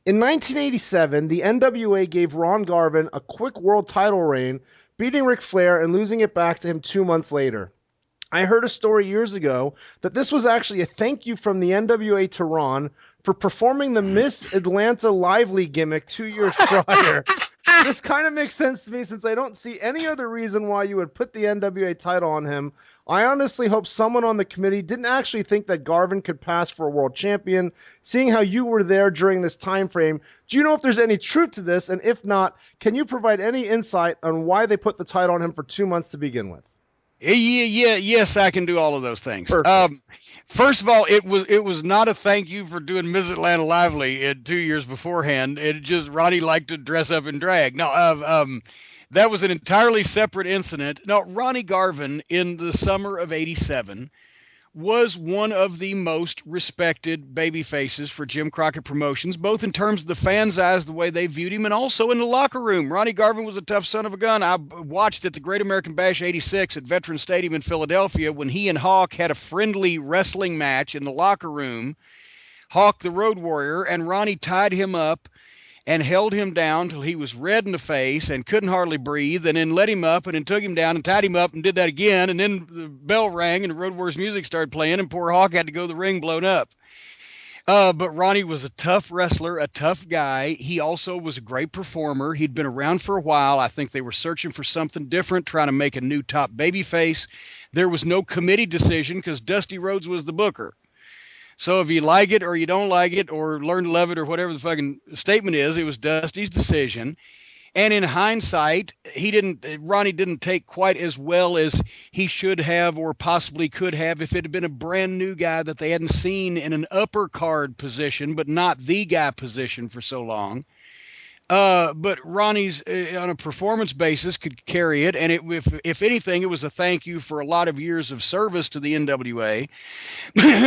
In 1987, the NWA gave Ron Garvin a quick world title reign, beating Ric Flair and losing it back to him 2 months later. I heard a story years ago that this was actually a thank you from the NWA to Ron for performing the Miss Atlanta Lively gimmick 2 years prior. This kind of makes sense to me since I don't see any other reason why you would put the NWA title on him. I honestly hope someone on the committee didn't actually think that Garvin could pass for a world champion, seeing how you were there during this time frame. Do you know if there's any truth to this? And if not, can you provide any insight on why they put the title on him for 2 months to begin with? Yes, I can do all of those things. First of all, it was not a thank you for doing Miss Atlanta Lively in 2 years beforehand. It just Ronnie liked to dress up in drag. No, that was an entirely separate incident. No, Ronnie Garvin in the summer of '87 was one of the most respected baby faces for Jim Crockett Promotions, both in terms of the fans' eyes, the way they viewed him, and also in the locker room. Ronnie Garvin was a tough son of a gun. I watched at the Great American Bash '86 at Veterans Stadium in Philadelphia when he and Hawk had a friendly wrestling match in the locker room. Hawk, the Road Warrior, and Ronnie tied him up and held him down till he was red in the face and couldn't hardly breathe, and then let him up and then took him down and tied him up and did that again, and then the bell rang and Road Warriors music started playing, and poor Hawk had to go to the ring blown up. But Ronnie was a tough wrestler, a tough guy. He also was a great performer. He'd been around for a while. I think they were searching for something different, trying to make a new top babyface. There was no committee decision because Dusty Rhodes was the booker. So if you like it or you don't like it or learn to love it or whatever the fucking statement is, it was Dusty's decision. And in hindsight, Ronnie didn't take quite as well as he should have or possibly could have if it had been a brand new guy that they hadn't seen in an upper card position, but not the guy position for so long. But Ronnie's on a performance basis could carry it, and if anything, it was a thank you for a lot of years of service to the NWA.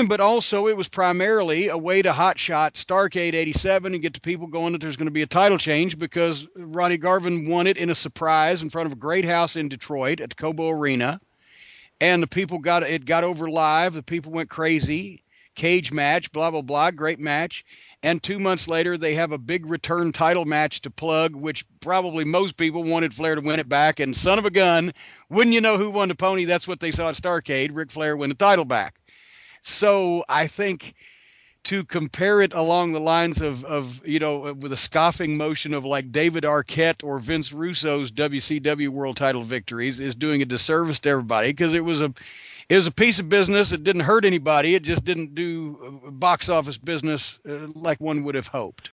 But also, it was primarily a way to hotshot Starrcade '87 and get the people going that there's going to be a title change because Ronnie Garvin won it in a surprise in front of a great house in Detroit at the Cobo Arena, and the people got over live. The people went crazy. Cage match, blah blah blah, great match. And 2 months later, they have a big return title match to plug, which probably most people wanted Flair to win it back. And son of a gun, wouldn't you know who won the pony? That's what they saw at Starrcade. Ric Flair win the title back. So I think to compare it along the lines of with a scoffing motion of like David Arquette or Vince Russo's WCW world title victories is doing a disservice to everybody because it was a piece of business. It didn't hurt anybody. It just didn't do box office business like one would have hoped.